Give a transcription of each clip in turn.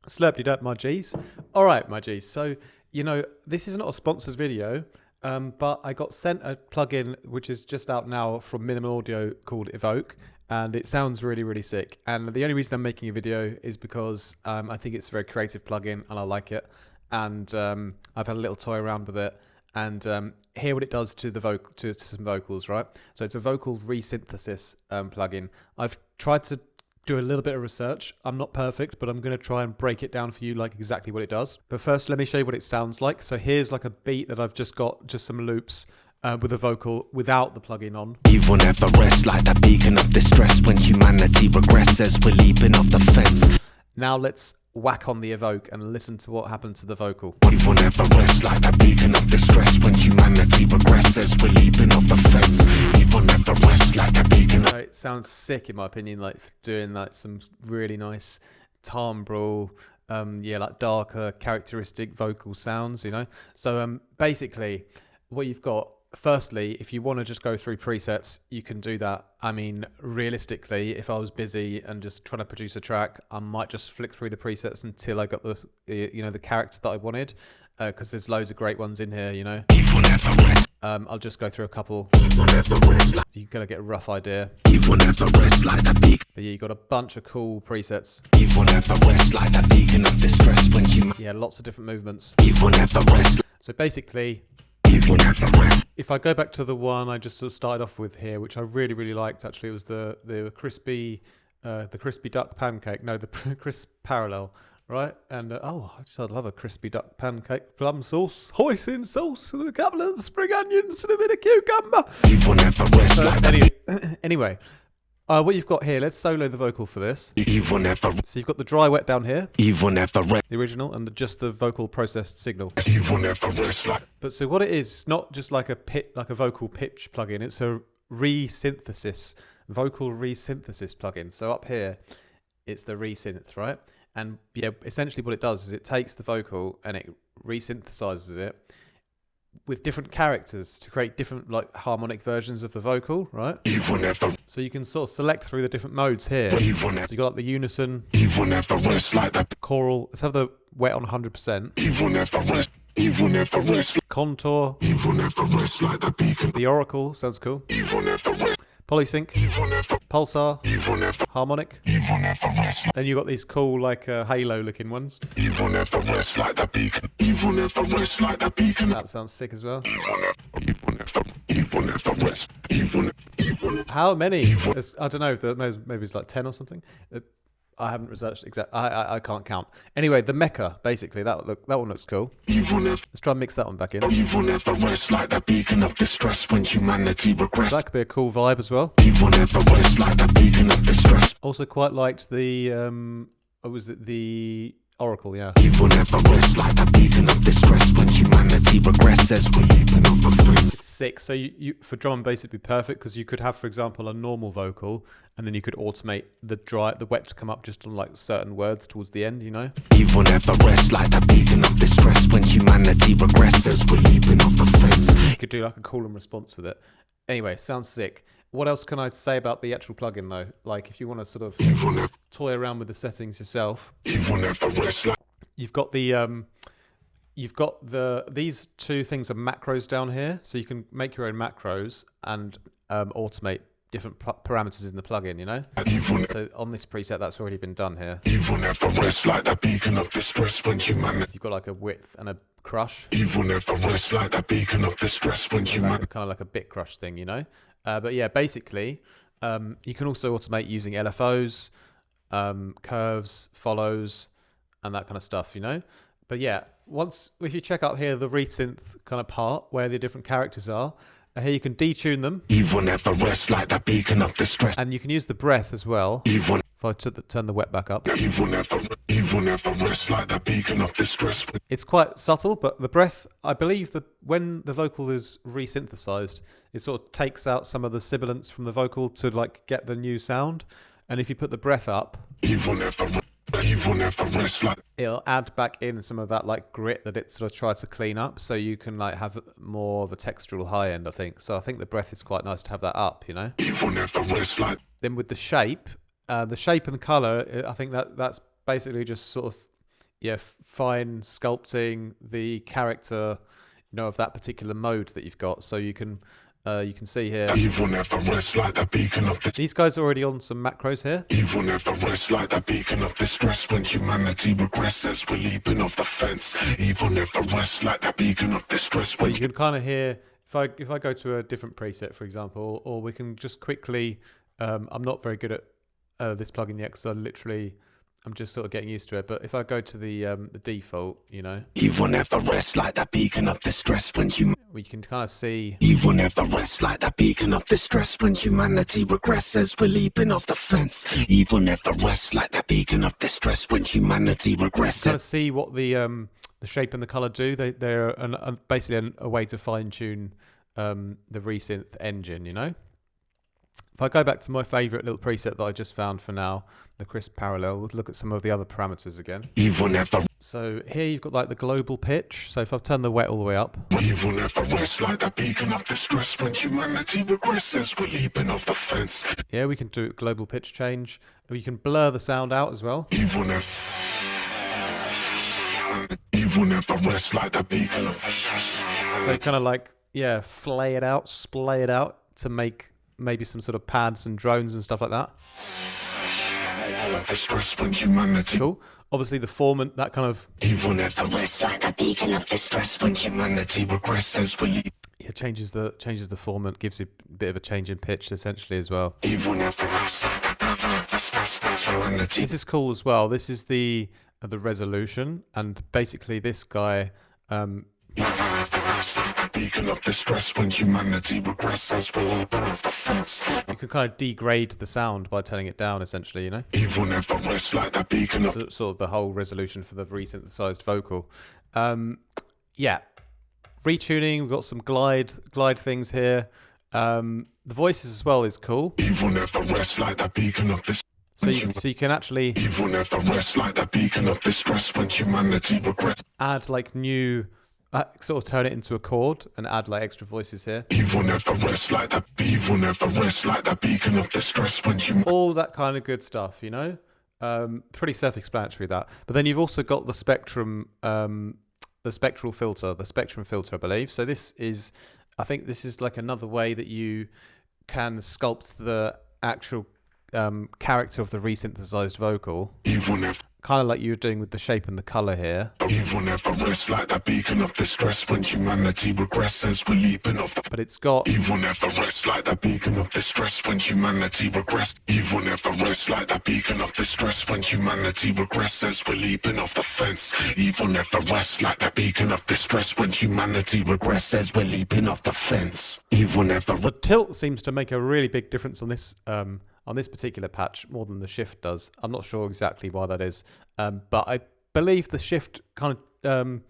Slurpy dub, my G's. All right, my G's. So, you know, this is not a sponsored video, but I got sent a plugin which is just out now from Minimal Audio called Evoke, and it sounds really, really sick. And the only reason I'm making a video is because I think it's a very creative plugin and I like it. And I've had a little toy around with it and hear what it does to the to some vocals, right? So it's a vocal resynthesis plugin. I've tried to do a little bit of research. I'm not perfect, but I'm going to try and break it down for you like exactly what it does. But first, let me show you what it sounds like. So here's like a beat that I've just got, just some loops with a vocal without the plugin on. You will never rest like that beacon of distress when humanity regresses. We're leaping off the fence. Now let's whack on the Evoke and listen to what happens to the vocal. We will never rest like that beacon of distress when humanity regresses. We're leaping off the fence. We will never rest like that beacon of... So it sounds sick in my opinion, like doing like some really nice timbre, yeah, like darker characteristic vocal sounds, you know. So basically what you've got, firstly, if you want to just go through presets, you can do that. I mean, realistically, if I was busy and just trying to produce a track, I might just flick through the presets until I got the, you know, the character that I wanted, because there's loads of great ones in here, you know. I'll just go through a couple. You gotta get a rough idea. But yeah, you got a bunch of cool presets. Yeah, lots of different movements. So basically, if I go back to the one I just sort of started off with here, which I really, really liked, actually, it was the crispy duck pancake. No, the crisp parallel, right? And oh, I'd love a crispy duck pancake, plum sauce, hoisin sauce, and a couple of spring onions and a bit of cucumber. So anyway, what you've got here, let's solo the vocal for this. So you've got the dry wet down here, the original, and just the vocal processed signal. But so what it is, not just like a vocal pitch plugin, it's a resynthesis, vocal resynthesis plugin. So up here, it's the resynth, right? And yeah, essentially what it does is it takes the vocal and it resynthesizes it with different characters to create different like harmonic versions of the vocal, right? So you can sort of select through the different modes here. So you got like the unison, choral. Let's have the wet on 100%. Contour. The oracle sounds cool. Polysync, pulsar, harmonic. Then you got these cool like halo looking ones. That sounds sick as well. How many? I don't know. Maybe it's like 10 or something. I haven't researched exact. I can't count. Anyway, the mecha, basically, that one looks cool. Let's try and mix that one back in. So that could be a cool vibe as well. Also quite liked the what was it, the Oracle, yeah. It's sick. So you for drum and bass it'd be perfect because you could have, for example, a normal vocal and then you could automate the wet to come up just on like certain words towards the end, you know. You could do like a call and response with it. Anyway, sounds sick. What else can I say about the actual plugin though? Like if you want to sort of toy around with the settings yourself, you've got these two things are macros down here, so you can make your own macros and automate different parameters in the plugin, you know. So on this preset, that's already been done here. So you've got like a width and a crush. Kind of like a bit crush thing, you know. But yeah, basically, you can also automate using LFOs, curves, follows, and that kind of stuff, you know. But yeah, if you check out here the resynth kind of part where the different characters are, here you can detune them. And you can use the breath as well. If I turn the wet back up. It's quite subtle, but the breath, I believe that when the vocal is resynthesized, it sort of takes out some of the sibilants from the vocal to like get the new sound. And if you put the breath up, it'll add back in some of that like grit that it sort of tried to clean up, so you can like have more of a textural high end, I think. So I think the breath is quite nice to have that up, you know. Then with the shape and the color, I think that's basically just sort of fine sculpting the character, of that particular mode that you've got. So you can see here. Evil never rests like the beacon of the. These guys are already on some macros here. Evil never rests like the beacon of distress when humanity regresses. We're leaping off the fence. Evil never rests like the beacon of distress when. You can kind of hear if I go to a different preset, for example, or we can just quickly. I'm not very good at this plugin yet, because I'm just sort of getting used to it. But if I go to the default, Evil never rests like the beacon of distress when we can kind of see. Evil never rests like the beacon of distress when humanity regresses. We're leaping off the fence. Evil never rests like the beacon of distress when humanity regresses. Kind of see what the shape and the color do. They're basically a way to fine tune the resynth engine. If I go back to my favorite little preset that I just found for now, the crisp parallel, we'll look at some of the other parameters again. Evil never. So here you've got like the global pitch. So if I turn the wet all the way up. Evil never rests like the beacon of distress when humanity regresses. We're leaping off the fence. Yeah, we can do global pitch change. We can blur the sound out as well. Evil never rests like the beacon of distress. So kind of like, splay it out to make maybe some sort of pads and drones and stuff like that. Distress when humanity. Cool. Obviously the formant, that kind of. Evil never rests like the beacon of distress when humanity regresses. Yeah, changes the formant, gives it a bit of a change in pitch essentially as well. Evil never rests like the beacon of distress when humanity. This is cool as well. This is the resolution, and basically this guy. Beacon of distress when humanity regresses. We're leaping off the fence. You can kind of degrade the sound by turning it down, essentially. Evil never rests like the beacon of. Sort of the whole resolution for the resynthesized vocal. Retuning. We've got some glide things here. The voices as well is cool. Evil never rests like the beacon of distress. So you can actually. Evil never rests like the beacon of distress when humanity regresses. Add like new. Sort of turn it into a chord and add like extra voices here. Evil never rests like the beacon of distress when all that kind of good stuff, pretty self-explanatory that. But then you've also got the spectrum, the spectral filter, the spectrum filter, I believe. So I think this is like another way that you can sculpt the actual character of the resynthesized vocal. Evil never. Kind of like you were doing with the shape and the color here. Evil never rests like the beacon of distress when humanity regresses. We're leaping off the. But it's got. Evil never rests like the beacon of distress when humanity regresses. Evil never rests like the beacon of distress when humanity regresses. We're leaping off the fence. Evil never rests like the beacon of distress when humanity regresses. We're leaping off the fence. Evil never. The tilt seems to make a really big difference on this. On this particular patch, more than the shift does. I'm not sure exactly why that is, but I believe the shift kind of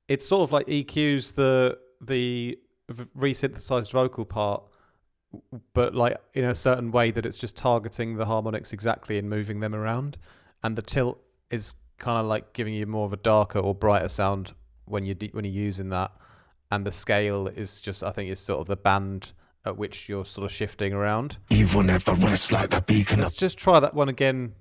it sort of like EQs the resynthesized vocal part, but like in a certain way that it's just targeting the harmonics exactly and moving them around, and the tilt is kind of like giving you more of a darker or brighter sound when you're using that, and the scale is just, I think, is sort of the band at which you're sort of shifting around. Evil never rests like the beacon. Let's just try that one again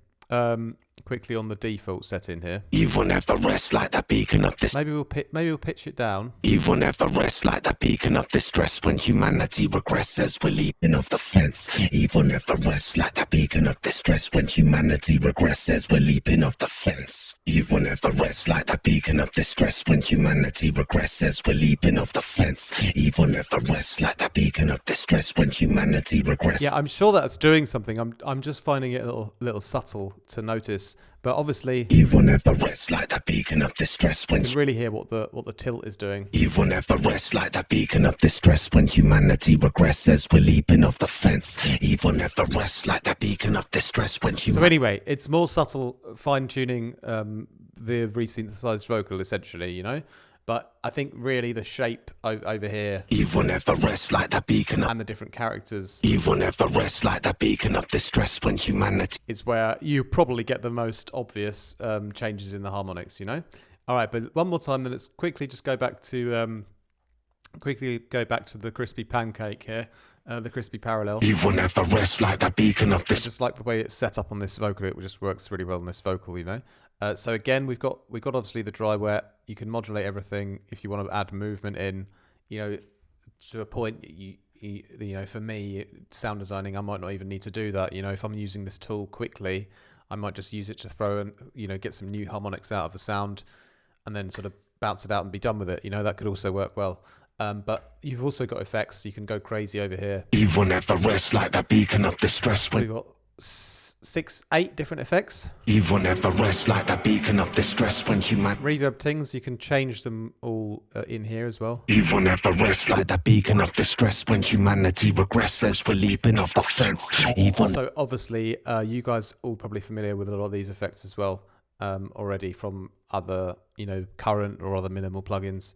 quickly on the default setting here. Evil never rests like the beacon of this. Maybe we'll pitch it down. Evil never rests like the beacon of distress when humanity regresses. We're leaping off the fence. Evil never rests like the beacon of distress when humanity regresses. We're leaping off the fence. Evil never rests like the beacon of distress when humanity regresses. We're leaping off the fence. Evil never rests like the beacon of distress when humanity regresses. Yeah, I'm sure that's doing something. I'm just finding it a little subtle to notice. But obviously, evil never rests like the beacon of distress when you can really hear what the tilt is doing. Evil never rests like the beacon of distress when humanity regresses. We're leaping off the fence. Evil never rests like the beacon of distress when humanity. So anyway, it's more subtle fine tuning the resynthesized vocal essentially, But I think really the shape over here. Evil never rests like the beacon. And the different characters. Evil never rests like the beacon of distress when humanity. Is where you probably get the most obvious changes in the harmonics, All right, but one more time, then let's quickly just go back to the crispy pancake here. the crispy parallel. You will never rest like the beacon of I this. just like the way it's set up on this vocal. It just works really well on this vocal, you know. So again, we've got obviously the dry wet. You can modulate everything if you want to add movement in, you know, to a point. You know, for me, sound designing, I might not even need to do that. You know, if I'm using this tool quickly, I might just use it to throw and, you know, get some new harmonics out of the sound, and then sort of bounce it out and be done with it. You know, that could also work well. But you've also got effects. You can go crazy over here. You will never rest like the beacon of distress. We've got 8 different effects. You will never rest like the beacon of distress when human. Reverb things, you can change them all in here as well. You will never rest like the beacon of distress when humanity regresses. We're leaping off the fence. So obviously, you guys all probably familiar with a lot of these effects as well already from other, you know, current or other minimal plugins.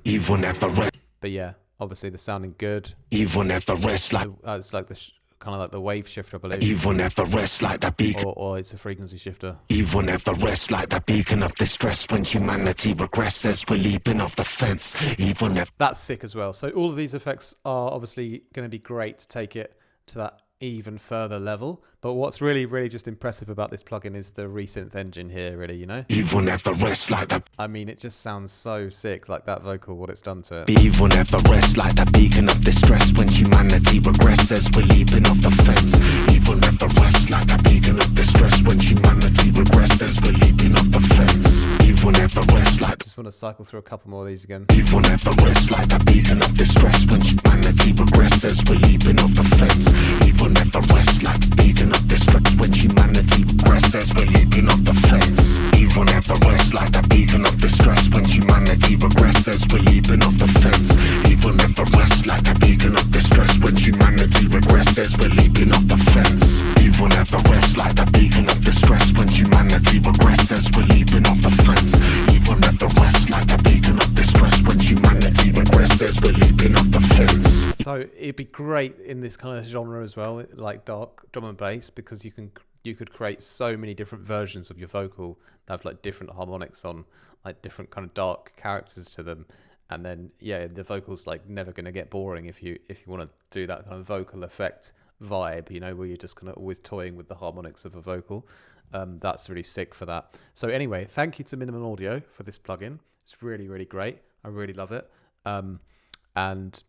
You will never rest. But yeah, obviously they're sounding good. You will never rest like. It's like the kind of like the wave shifter, I believe. You will never rest like the beacon. Or it's a frequency shifter. You will never rest like the beacon of distress when humanity regresses. We're leaping off the fence. You will never. That's sick as well. So all of these effects are obviously going to be great to take it to that even further level. But what's really, really just impressive about this plugin is the resynth engine here, really, you know? You will never rest like the. I mean, it just sounds so sick, like that vocal, what it's done to it. You will never rest like the beacon of distress when humanity regresses. We're leaping off the fence. You will never rest like the beacon of distress when humanity regresses. We're leaping off the fence. You will never rest like. Just want to cycle through a couple more of these again. You will never rest like the beacon of distress when humanity regresses. We're leaping off the fence. You will never rest like the beacon of distress when humanity regresses. We're leaping off the fence. You will never rest like the beacon of distress when humanity regresses. We're leaping off the fence. You will never rest like the beacon of distress when humanity regresses. We're leaping off the fence. You will never rest like the beacon of distress when humanity regresses. We're leaping off the fence. You will never rest like the beacon of distress when humanity regresses. We're leaping off the fence. So it'd be great in this kind of genre as well, like dark drum and bass, because you could create so many different versions of your vocal that have like different harmonics on, like different kind of dark characters to them. And then yeah, the vocal's like never going to get boring if you want to do that kind of vocal effect vibe, you know, where you're just kind of always toying with the harmonics of a vocal. That's really sick for that. So anyway, thank you to Minimal Audio for this plugin. It's really, really great. I really love it. And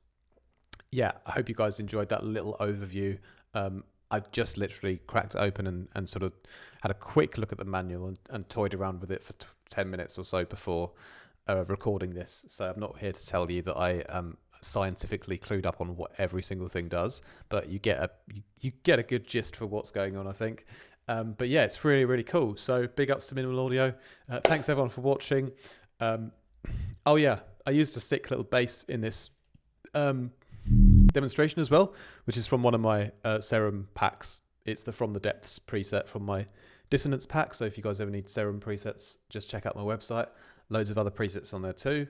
yeah, I hope you guys enjoyed that little overview. I've just literally cracked it open and sort of had a quick look at the manual and toyed around with it for 10 minutes or so before recording this. So I'm not here to tell you that I am scientifically clued up on what every single thing does, but you get a good gist for what's going on, I think. But yeah, it's really, really cool. So big ups to Minimal Audio. Thanks everyone for watching. Oh yeah, I used a sick little bass in this demonstration as well, which is from one of my Serum packs. It's the From the Depths preset from my Dissonance pack. So if you guys ever need Serum presets, just check out my website. Loads of other presets on there too.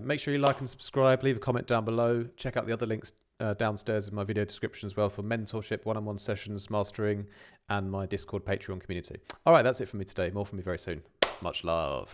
Make sure you like and subscribe, leave a comment down below. Check out the other links downstairs in my video description as well for mentorship, one-on-one sessions, mastering, and my Discord Patreon community. All right, that's it from me today. More from me very soon. Much love.